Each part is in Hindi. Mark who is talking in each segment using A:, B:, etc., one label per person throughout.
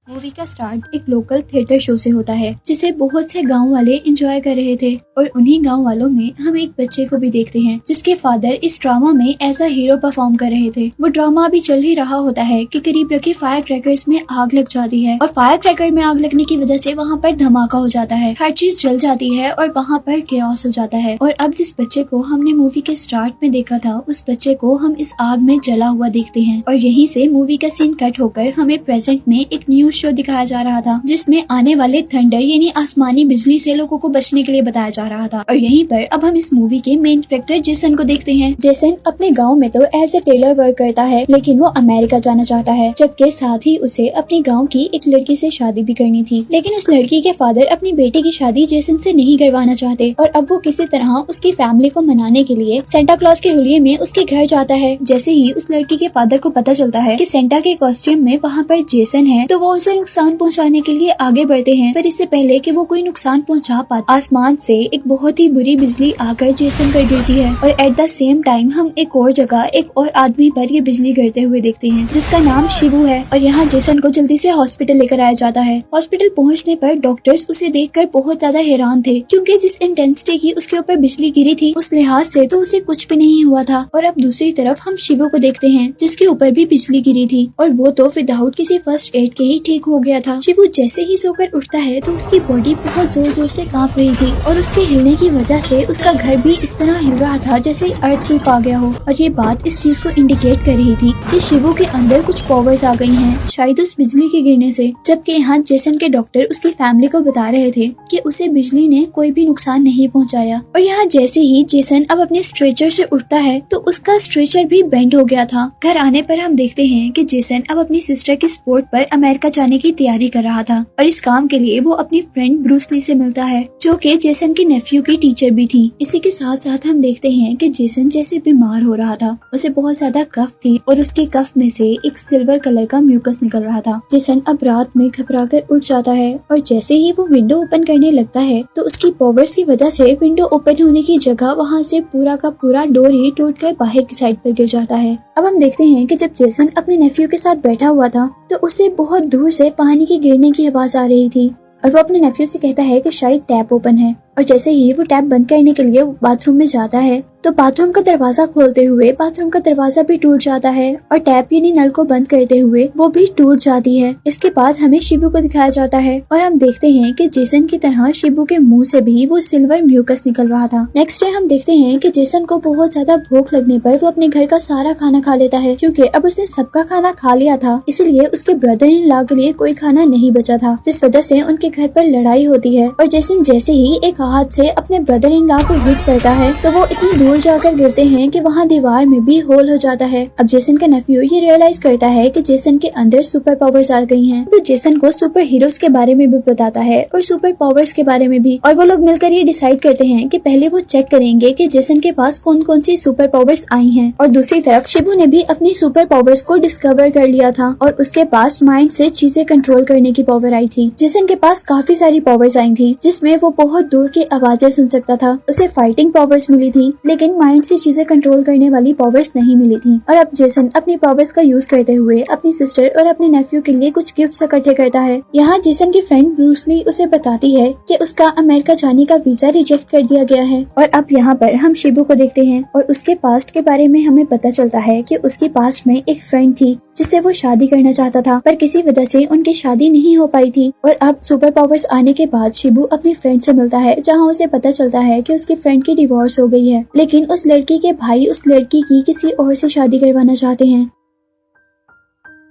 A: मूवी का स्टार्ट एक लोकल थिएटर शो से होता है जिसे बहुत से गांव वाले एंजॉय कर रहे थे और उन्हीं गांव वालों में हम एक बच्चे को भी देखते हैं जिसके फादर इस ड्रामा में एज अ हीरो परफॉर्म कर रहे थे। वो ड्रामा अभी चल ही रहा होता है कि करीब रखे फायर क्रैकर्स में आग लग जाती है और फायर क्रैकर में आग लगने की वजह से वहाँ पर धमाका हो जाता है, हर चीज जल जाती है और वहाँ पर केओस हो जाता है। और अब जिस बच्चे को हमने मूवी के स्टार्ट में देखा था उस बच्चे को हम इस आग में जला हुआ देखते हैं और यहीं से मूवी का सीन कट होकर हमें प्रेजेंट में एक न्यूज शो दिखाया जा रहा था जिसमें आने वाले थंडर यानी आसमानी बिजली से लोगों को बचने के लिए बताया जा रहा था। और यहीं पर अब हम इस मूवी के मेन कैरेक्टर जेसन को देखते हैं। जेसन अपने गांव में तो एज ए टेलर वर्क करता है लेकिन वो अमेरिका जाना चाहता है, जबकि साथ ही उसे अपने गाँव की एक लड़की से शादी भी करनी थी। लेकिन उस लड़की के फादर अपनी बेटी की शादी जेसन से नहीं करवाना चाहते और अब वो किसी तरह उसकी फैमिली को मनाने के लिए सेंटा क्लॉज के हुलिये में उसके घर जाता है। जैसे ही उस लड़की के फादर को पता चलता है कि सेंटा के कॉस्ट्यूम में वहाँ पर जेसन है तो वो उसे नुकसान पहुँचाने के लिए आगे बढ़ते हैं। पर इससे पहले कि वो कोई नुकसान पहुँचा पाते आसमान से एक बहुत ही बुरी बिजली आकर जेसन पर गिरती है और एट द सेम टाइम हम एक और जगह एक और आदमी पर ये बिजली गिरते हुए देखते हैं जिसका नाम शिवू है। और यहाँ जेसन को जल्दी से हॉस्पिटल लेकर आया जाता है। हॉस्पिटल पहुँचने पर डॉक्टर्स उसे देखकर बहुत ज्यादा हैरान थे क्योंकि जिस इंटेंसिटी की उसके ऊपर बिजली गिरी थी उस लिहाज से तो उसे कुछ भी नहीं हुआ था। और अब दूसरी तरफ हम शिवू को देखते हैं जिसके ऊपर भी बिजली गिरी थी और वो तो विदाउट किसी फर्स्ट एड के ही ठीक हो गया था। शिवू जैसे ही सोकर उठता है तो उसकी बॉडी बहुत जोर जोर से कांप रही थी और उसके हिलने की वजह से उसका घर भी इस तरह हिल रहा था जैसे अर्थक्वेक आ गया हो। और ये बात इस चीज को इंडिकेट कर रही थी कि शिवू के अंदर कुछ पावर्स आ गई हैं, शायद उस बिजली के गिरने से। जबकि यहाँ जेसन के डॉक्टर उसकी फैमिली को बता रहे थे कि उसे बिजली ने कोई भी नुकसान नहीं पहुँचाया। और यहाँ जैसे ही जेसन अब अपने स्ट्रेचर से उठता है तो उसका स्ट्रेचर भी बेंड हो गया था। घर आने पर हम देखते हैं कि जेसन अब अपनी सिस्टर की सपोर्ट पर अमेरिका जाने की तैयारी कर रहा था और इस काम के लिए वो अपनी फ्रेंड ब्रूस ली से मिलता है जो कि जेसन की नेफ्यू की टीचर भी थी। इसी के साथ साथ हम देखते हैं कि जेसन जैसे बीमार हो रहा था, उसे बहुत ज्यादा कफ थी और उसके कफ में से एक सिल्वर कलर का म्यूकस निकल रहा था। जेसन अब रात में घबरा कर उठ जाता है और जैसे ही वो विंडो ओपन करने लगता है तो उसकी पावर्स की वजह से विंडो ओपन होने की जगह वहाँ से पूरा का पूरा डोर ही टूट कर बाहर की साइड पर गिर जाता है। अब हम देखते हैं कि जब जेसन अपने नेफ्यू के साथ बैठा हुआ था तो उसे बहुत दूर से पानी की गिरने की आवाज आ रही थी और वो अपने नेफ्यू से कहता है कि शायद टैप ओपन है। और जैसे ही वो टैप बंद करने के लिए बाथरूम में जाता है तो बाथरूम का दरवाजा खोलते हुए बाथरूम का दरवाजा भी टूट जाता है और टैप यानी नल को बंद करते हुए वो भी टूट जाती है। इसके बाद हमें शिबू को दिखाया जाता है और हम देखते हैं कि जेसन की तरह शिबू के मुंह से भी वो सिल्वर म्यूकस निकल रहा था। नेक्स्ट डे हम देखते हैं कि जेसन को बहुत ज्यादा भूख लगने पर वो अपने घर का सारा खाना खा लेता है क्योंकि अब उसने सबका खाना खा लिया था, इसलिए उसके ब्रदर इन लॉ के लिए कोई खाना नहीं बचा था, जिस वजह से उनके घर पर लड़ाई होती है। और जेसन जैसे ही एक हाथ से अपने ब्रदर इन लॉ को हिट करता है तो वो इतनी दूर जाकर गिरते हैं कि वहाँ दीवार में भी होल हो जाता है। अब जेसन का नेफ्यू ये रियलाइज करता है कि जेसन के अंदर सुपर पावर्स आ गई हैं। वो जेसन को सुपर हीरोज के बारे में भी बताता है और सुपर पावर्स के बारे में भी, और वो लोग मिलकर ये डिसाइड करते हैं कि पहले वो चेक करेंगे कि जेसन के पास कौन कौन सी सुपर पावर्स आई हैं। और दूसरी तरफ शिबू ने भी अपनी सुपर पावर्स को डिस्कवर कर लिया था और उसके पास माइंड से चीजें कंट्रोल करने की पावर आई थी। जेसन के पास काफी सारी पावर्स आई थी जिसमें वो बहुत दूर की आवाजें सुन सकता था, उसे फाइटिंग पावर्स मिली थी लेकिन माइंड से चीजें कंट्रोल करने वाली पावर्स नहीं मिली थी। और अब जेसन अपनी पावर्स का यूज करते हुए अपनी सिस्टर और अपने नेफ्यू के लिए कुछ गिफ्ट्स इकट्ठे करता है। यहाँ जेसन की फ्रेंड ब्रूस ली उसे बताती है कि उसका अमेरिका जाने का वीजा रिजेक्ट कर दिया गया है। और अब यहाँ पर हम शिबू को देखते हैं और उसके पास्ट के बारे में हमें पता चलता है कि उसके पास्ट में एक फ्रेंड थी जिससे वो शादी करना चाहता था पर किसी वजह से उनकी शादी नहीं हो पाई थी। और अब सुपर पावर्स आने के बाद शिबू अपनी फ्रेंड से मिलता है जहाँ उसे पता चलता है कि उसकी फ्रेंड की डिवोर्स हो गई है, लेकिन उस लड़की के भाई उस लड़की की किसी और से शादी करवाना चाहते हैं।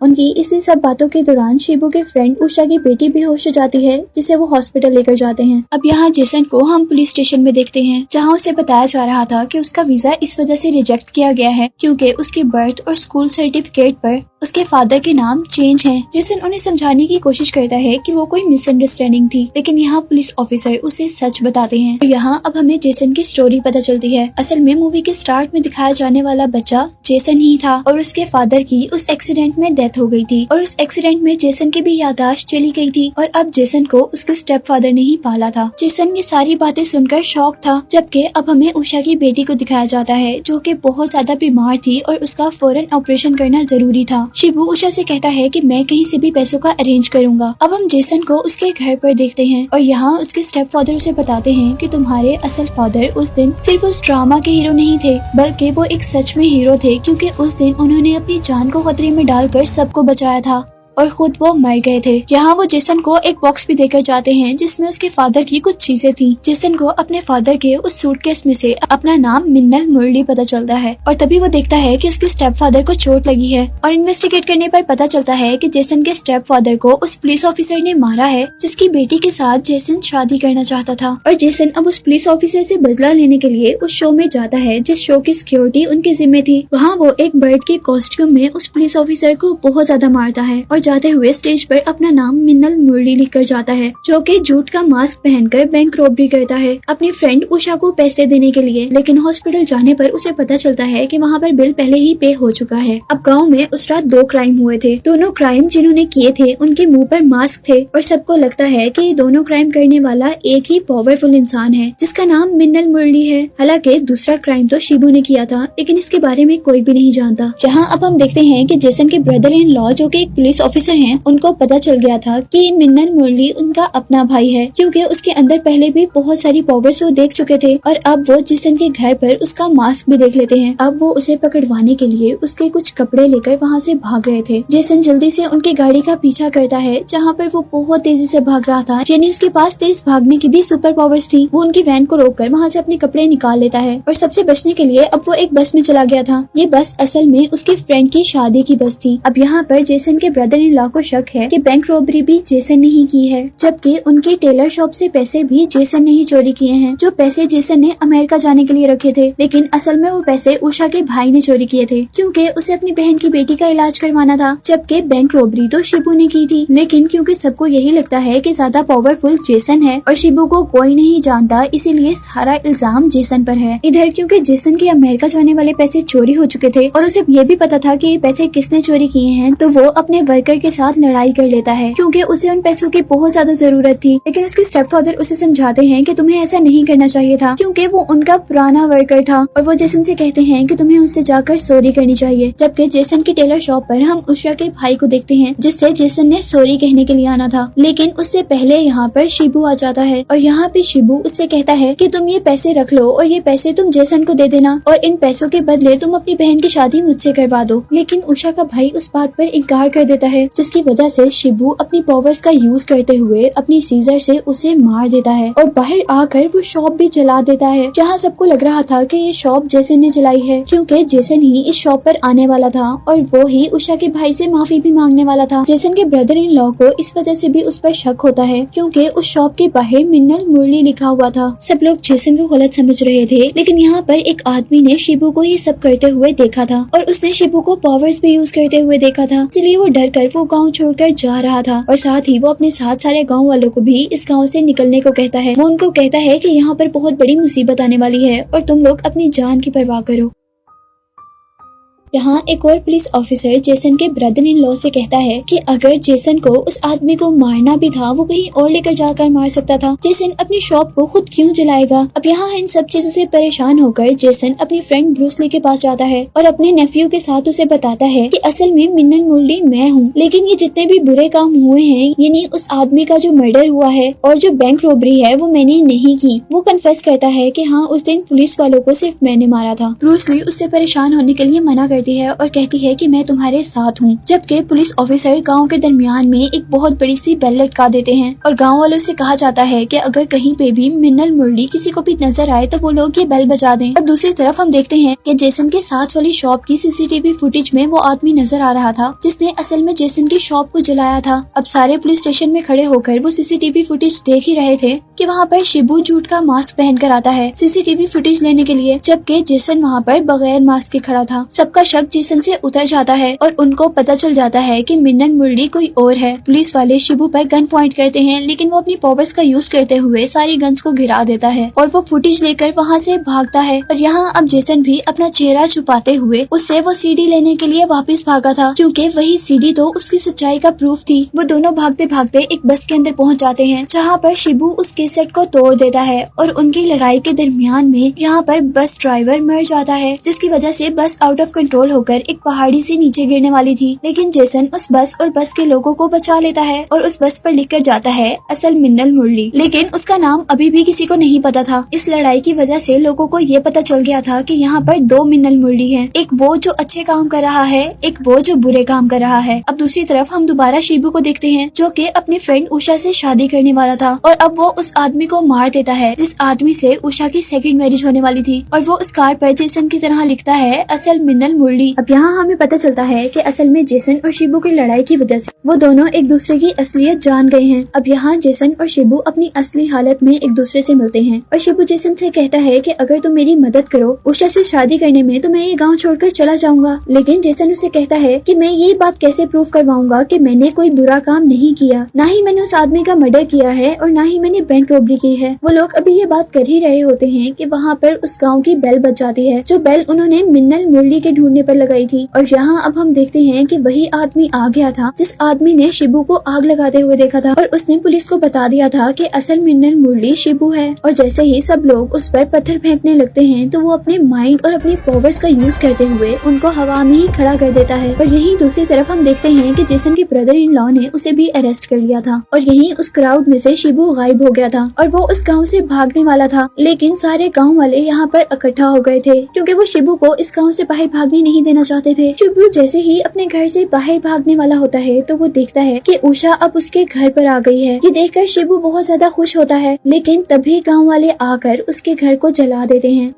A: उनकी इसी सब बातों के दौरान शिबू के फ्रेंड उषा की बेटी बेहोश हो जाती है जिसे वो हॉस्पिटल लेकर जाते हैं। अब यहाँ जेसन को हम पुलिस स्टेशन में देखते हैं जहाँ उसे बताया जा रहा था कि उसका वीजा इस वजह से रिजेक्ट किया गया है क्योंकि उसके बर्थ और स्कूल सर्टिफिकेट पर उसके फादर के नाम चेंज हैं। जेसन उन्हें समझाने की कोशिश करता है कि वो कोई मिसअंडरस्टैंडिंग थी, लेकिन यहाँ पुलिस ऑफिसर उसे सच बताते हैं। तो यहाँ अब हमें जेसन की स्टोरी पता चलती है। असल में मूवी के स्टार्ट में दिखाया जाने वाला बच्चा जेसन ही था और उसके फादर की उस एक्सीडेंट में डेथ डेथ हो गई थी और उस एक्सीडेंट में जेसन की भी याददाश्त चली गई थी और अब जेसन को उसके स्टेप फादर ने ही पाला था। जेसन ये सारी बातें सुनकर शॉक था, जबकि अब हमें उषा की बेटी को दिखाया जाता है जो कि बहुत ज्यादा बीमार थी और उसका फौरन ऑपरेशन करना जरूरी था। शिबू उषा से कहता है कि मैं कहीं से भी पैसों का अरेंज करूंगा। अब हम जेसन को उसके घर पर देखते हैं और यहाँ उसके स्टेप फादर उसे बताते हैं कि तुम्हारे असल फादर उस दिन सिर्फ उस ड्रामा के हीरो नहीं थे, बल्कि वो एक सच में हीरो थे, क्योंकि उस दिन उन्होंने अपनी जान को खतरे में डालकर सबको बचाया था और खुद वो मर गए थे। यहाँ वो जेसन को एक बॉक्स भी देकर जाते हैं जिसमें उसके फादर की कुछ चीजें थी। जेसन को अपने फादर के उस सूटकेस में से अपना नाम मिन्नल मुरली पता चलता है और तभी वो देखता है कि उसके स्टेप फादर को चोट लगी है और इन्वेस्टिगेट करने पर पता चलता है कि जेसन के स्टेप फादर को उस पुलिस ऑफिसर ने मारा है जिसकी बेटी के साथ जेसन शादी करना चाहता था। और जेसन अब उस पुलिस ऑफिसर से बदला लेने के लिए उस शो में जाता है जिस शो की सिक्योरिटी उनके जिम्मे थी। वहाँ वो एक बर्ड के कॉस्ट्यूम में उस पुलिस ऑफिसर को बहुत ज्यादा मारता है और जाते हुए स्टेज पर अपना नाम मिन्नल मुरली लिखकर जाता है, जो कि जूट का मास्क पहनकर बैंक रॉबरी करता है अपनी फ्रेंड उषा को पैसे देने के लिए। लेकिन हॉस्पिटल जाने पर उसे पता चलता है कि वहाँ पर बिल पहले ही पे हो चुका है। अब गांव में उस रात 2 क्राइम हुए थे। दोनों क्राइम जिन्होंने किए थे उनके मुंह पर मास्क थे और सबको लगता है कि ये दोनों क्राइम करने वाला एक ही पावरफुल इंसान है जिसका नाम मिन्नल मुरली है। हालांकि दूसरा क्राइम तो शिबू ने किया था, लेकिन इसके बारे में कोई भी नहीं जानता। यहाँ अब हम देखते हैं कि जेसन के ब्रदर इन लॉ जो कि एक पुलिस ऑफिसर हैं, उनको पता चल गया था कि मिन्नल मुरली उनका अपना भाई है, क्योंकि उसके अंदर पहले भी बहुत सारी पावर्स वो देख चुके थे और अब वो जेसन के घर पर उसका मास्क भी देख लेते हैं। अब वो उसे पकड़वाने के लिए उसके कुछ कपड़े लेकर वहाँ से भाग रहे थे। जेसन जल्दी से उनकी गाड़ी का पीछा करता है जहाँ पर वो बहुत तेजी से भाग रहा था, यानी उसके पास तेज भागने की भी सुपर पावर्स थी। वो उनकी वैन को रोककर वहाँ से अपने कपड़े निकाल लेता है और सबसे बचने के लिए अब वो एक बस में चला गया था। ये बस असल में उसके फ्रेंड की शादी की बस थी। अब यहाँ पर जेसन के ब्रदर इन लॉ को शक है कि बैंक रॉबरी भी जेसन ने ही की है, जबकि उनकी टेलर शॉप से पैसे भी जेसन ने ही चोरी किए हैं, जो पैसे जेसन ने अमेरिका जाने के लिए रखे थे। लेकिन असल में वो पैसे उषा के भाई ने चोरी किए थे, क्योंकि उसे अपनी बहन की बेटी का इलाज करवाना था, जबकि बैंक रॉबरी तो शिबू ने की थी। लेकिन क्योंकि सबको यही लगता है कि ज्यादा पावरफुल जेसन है और शिबू को कोई नहीं जानता, इसीलिए सारा इल्जाम जेसन पर है। इधर क्योंकि जेसन के अमेरिका जाने वाले पैसे चोरी हो चुके थे और उसे ये भी पता था कि ये पैसे किसने चोरी किए हैं, तो वो अपने वर्कर के साथ लड़ाई कर लेता है, क्योंकि उसे उन पैसों की बहुत ज्यादा जरूरत थी। लेकिन उसके स्टेपफादर उसे समझाते हैं कि तुम्हें ऐसा नहीं करना चाहिए था, क्योंकि वो उनका पुराना वर्कर था और वो जेसन से कहते हैं कि तुम्हें उससे जाकर सॉरी करनी चाहिए। जबकि जेसन की टेलर शॉप पर हम उषा के भाई को देखते हैं, जिससे जेसन ने सॉरी कहने के लिए आना था। लेकिन उससे पहले यहाँ पर शिबू आ जाता है और यहाँ पे शिबू उससे कहता है कि तुम ये पैसे रख लो और ये पैसे तुम जेसन को दे देना और इन पैसों के बदले तुम अपनी बहन की शादी मुझसे करवा दो। लेकिन उषा का भाई उस बात पर इनकार कर देता है, जिसकी वजह से शिबू अपनी पावर्स का यूज करते हुए अपनी सीजर से उसे मार देता है और बाहर आकर वो शॉप भी जला देता है। जहाँ सबको लग रहा था कि ये शॉप जेसन ने जलाई है, क्योंकि जेसन ही इस शॉप पर आने वाला था और वो ही उषा के भाई से माफी भी मांगने वाला था। जेसन के ब्रदर इन लॉ को इस वजह से भी उस पर शक होता है, क्योंकि उस शॉप के बाहर मिन्नल मुरली लिखा हुआ था। सब लोग जेसन को गलत समझ रहे थे, लेकिन यहाँ पर एक आदमी ने शिबू को ये सब करते हुए देखा था और उसने शिबू को पावर्स भी यूज करते हुए देखा था, इसलिए वो डर कर वो गाँव छोड़कर जा रहा था और साथ ही वो अपने साथ सारे गांव वालों को भी इस गांव से निकलने को कहता है। वो उनको कहता है कि यहाँ पर बहुत बड़ी मुसीबत आने वाली है और तुम लोग अपनी जान की परवाह करो। यहाँ एक और पुलिस ऑफिसर जेसन के ब्रदर इन लॉ से कहता है कि अगर जेसन को उस आदमी को मारना भी था, वो कहीं और लेकर जाकर मार सकता था। जेसन अपनी शॉप को खुद क्यों जलाएगा? अब यहाँ इन सब चीजों से परेशान होकर जेसन अपनी फ्रेंड ब्रूसली के पास जाता है और अपने नेफ्यू के साथ उसे बताता है कि असल में मिन्नल मुरली मैं हूँ, लेकिन ये जितने भी बुरे काम हुए हैं, यानी उस आदमी का जो मर्डर हुआ है और जो बैंक रॉबरी है, वो मैंने नहीं की। वो कन्फेस करता है कि हाँ, उस दिन पुलिस वालों को सिर्फ मैंने मारा था। ब्रूसली उससे परेशान होने के लिए मना करती है और कहती है कि मैं तुम्हारे साथ हूँ। जबकि पुलिस ऑफिसर गांव के दरमियान में एक बहुत बड़ी सी बेल लटका देते हैं और गांव वालों से कहा जाता है कि अगर कहीं पे भी मिन्नल मुरली किसी को भी नजर आए तो वो लोग ये बेल बजा दें। और दूसरी तरफ हम देखते हैं कि जेसन के साथ वाली शॉप की सीसीटीवी फुटेज में वो आदमी नजर आ रहा था जिसने असल में जेसन की शॉप को जलाया था। अब सारे पुलिस स्टेशन में खड़े होकर वो सीसीटीवी फुटेज देख ही रहे थे कि वहाँ पर शिबू जूट का मास्क पहनकर आता है सीसीटीवी फुटेज लेने के लिए, जबकि जेसन वहाँ पर बगैर मास्क के खड़ा था। सबका शक जेसन से उतर जाता है और उनको पता चल जाता है कि मिन्नल मुरली कोई और है। पुलिस वाले शिबू पर गन पॉइंट करते हैं, लेकिन वो अपनी पावर्स का यूज करते हुए सारी गन्स को गिरा देता है और वो फुटेज लेकर वहाँ से भागता है। और यहाँ अब जेसन भी अपना चेहरा छुपाते हुए उससे वो सीडी लेने के लिए वापस भागा था, क्योंकि वही सीडी तो उसकी सच्चाई का प्रूफ थी। वो दोनों भागते भागते एक बस के अंदर पहुँच जाते हैं, जहाँ पर शिबू उस कैसेट को तोड़ देता है और उनकी लड़ाई के दरमियान में यहाँ पर बस ड्राइवर मर जाता है, जिसकी वजह से बस आउट ऑफ कंट्रोल होकर एक पहाड़ी से नीचे गिरने वाली थी। लेकिन जेसन उस बस और बस के लोगों को बचा लेता है और उस बस पर लिखकर जाता है असल मिन्नल मुरली, लेकिन उसका नाम अभी भी किसी को नहीं पता था। इस लड़ाई की वजह से लोगों को ये पता चल गया था कि यहाँ पर दो मिन्नल मुरली हैं, एक वो जो अच्छे काम कर रहा है, एक वो जो बुरे काम कर रहा है। अब दूसरी तरफ हम दोबारा शिबू को देखते हैं, जो कि अपनी फ्रेंड उषा से शादी करने वाला था और अब वो उस आदमी को मार देता है जिस आदमी से उषा की सेकंड मैरिज होने वाली थी, और वो उस कार पर जेसन की तरह लिखता है असल मिन्नल मुरली। अब यहाँ हमें पता चलता है कि असल में जेसन और शिबू की लड़ाई की वजह से वो दोनों एक दूसरे की असलियत जान गए हैं। अब यहाँ जेसन और शिबू अपनी असली हालत में एक दूसरे से मिलते हैं और शिबू जेसन से कहता है कि अगर तुम मेरी मदद करो उषा से शादी करने में तो मैं ये गांव छोड़कर चला जाऊंगा। लेकिन जेसन उसे कहता है कि मैं ये बात कैसे प्रूव करवाऊंगा कि मैंने कोई बुरा काम नहीं किया, ना ही मैंने उस आदमी का मर्डर किया है और ना ही मैंने बैंक रॉबरी की है। वो लोग अभी ये बात कर ही रहे होते हैं कि वहाँ पर उस गाँव की बेल बज जाती है, जो बेल उन्होंने मिन्नल मुरली के ढूंढने पर लगाई थी। और यहाँ अब हम देखते हैं कि वही आदमी आ गया था जिस आदमी ने शिबू को आग लगाते हुए देखा था और उसने पुलिस को बता दिया था कि असल मिन्नल मुरली शिबू है। और जैसे ही सब लोग उस पर पत्थर फेंकने लगते हैं तो वो अपने माइंड और अपनी पावर्स का यूज करते हुए उनको हवा में ही खड़ा कर देता है। और यही दूसरी तरफ हम देखते हैं कि जेसन के ब्रदर इन लॉ ने उसे भी अरेस्ट कर लिया था और यही उस क्राउड में से शिबू गायब हो गया था और वो उस गाँव से भागने वाला था। लेकिन सारे गाँव वाले यहाँ पर इकट्ठा हो गए थे, क्योंकि वो शिबू को इस गाँव से बाहर भागने नहीं देना चाहते थे। शिबू जैसे ही अपने घर से बाहर भागने वाला होता है तो वो देखता है कि उषा अब उसके घर पर आ गई है। ये देखकर शिबू बहुत ज्यादा खुश होता है, लेकिन तभी गांव वाले आकर उसके घर को जला देते हैं।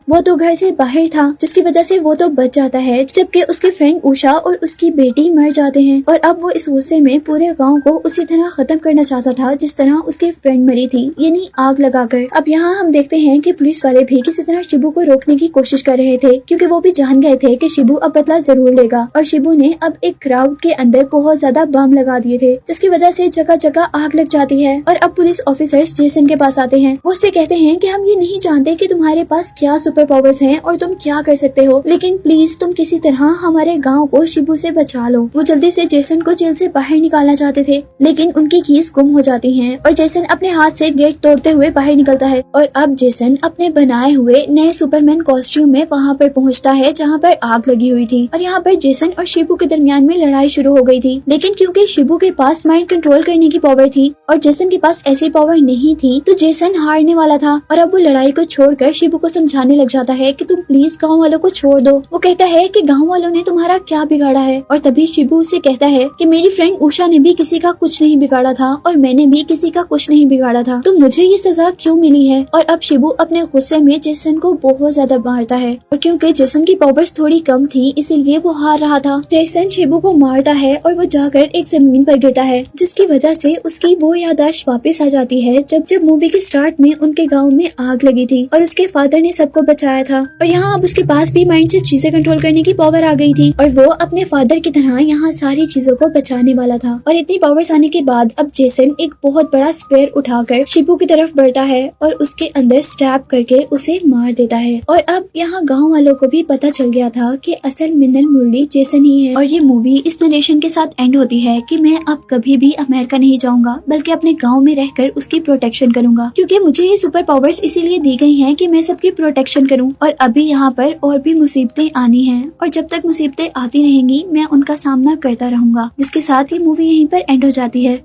A: वो तो घर से बाहर था, जिसकी वजह से वो तो बच जाता है, जबकि उसकी फ्रेंड उषा और उसकी बेटी मर जाते हैं। और अब वो इस गुस्से में पूरे गांव को उसी तरह खत्म करना चाहता था जिस तरह उसकी फ्रेंड मरी थी, यानी आग लगाकर। अब यहाँ हम देखते हैं कि पुलिस वाले भी किसी तरह शिबू को रोकने की कोशिश कर रहे थे, क्योंकि वो भी जान गए थे कि शिबू अब बदला जरूर लेगा। और शिबू ने अब एक क्राउड के अंदर बहुत ज्यादा बम लगा दिए थे, जिसकी वजह से जगह जगह आग लग जाती है। और अब पुलिस ऑफिसर्स जेसन के पास आते हैं। वो उससे कहते हैं कि हम ये नहीं जानते कि तुम्हारे पास क्या सुपर पावर्स हैं और तुम क्या कर सकते हो, लेकिन प्लीज तुम किसी तरह हमारे गांव को शिबू से बचा लो। वो जल्दी से जेसन को जेल से बाहर निकालना चाहते थे, लेकिन उनकी कीज गुम हो जाती हैं और जेसन अपने हाथ से गेट तोड़ते हुए बाहर निकलता है। और अब जेसन अपने बनाए हुए नए सुपरमैन कॉस्ट्यूम में वहाँ पर पहुँचता है जहाँ पर आग लगी हुई थी। और यहाँ पर जेसन और शिबू के दरमियान में लड़ाई शुरू हो गई थी, लेकिन क्योंकि शिबू के पास माइंड कंट्रोल करने की पावर थी और जेसन के पास ऐसी पावर नहीं थी, तो जेसन हारने वाला था। और अब वो लड़ाई को छोड़कर शिबू को समझाने लग जाता है कि तुम प्लीज गांव वालों को छोड़ दो। वो कहता है कि गांव वालों ने तुम्हारा क्या बिगाड़ा है। और तभी शिबू उसे कहता है कि मेरी फ्रेंड उषा ने भी किसी का कुछ नहीं बिगाड़ा था और मैंने भी किसी का कुछ नहीं बिगाड़ा था, तो मुझे ये सजा क्यों मिली है। और अब शिबू अपने गुस्से में जेसन को बहुत ज्यादा मारता है, और क्योंकि जेसन की पावर्स थोड़ी कम थी इसीलिए वो हार रहा था। जेसन शिबू को मारता है और वो जाकर एक जमीन पर गिरता है, जिसकी वजह से उसकी वो याददाश्त वापस आ जाती है जब मूवी के स्टार्ट में उनके गाँव में आग लगी थी और उसके फादर ने सबको बचाया था। और यहाँ अब उसके पास भी माइंड से चीजें कंट्रोल करने की पावर आ गई थी और वो अपने फादर की तरह यहाँ सारी चीजों को बचाने वाला था। और इतनी पावर्स आने के बाद अब जेसन एक बहुत बड़ा स्पेयर उठाकर शिबू की तरफ बढ़ता है और उसके अंदर स्टैब करके उसे मार देता है। और अब यहाँ गांव वालों को भी पता चल गया था कि असल मिन्नल मुरली जेसन ही है। और ये मूवी इस नरेशन के साथ एंड होती है कि मैं अब कभी भी अमेरिका नहीं जाऊंगा, बल्कि अपने गाँव में रहकर उसकी प्रोटेक्शन करूंगा, क्योंकि मुझे ये सुपर पावर्स इसीलिए दी गई है कि मैं सबकी प्रोटेक्शन करूँ। और अभी यहाँ पर और भी मुसीबतें आनी हैं और जब तक मुसीबतें आती रहेंगी मैं उनका सामना करता रहूंगा। जिसके साथ ये मूवी यहीं पर एंड हो जाती है।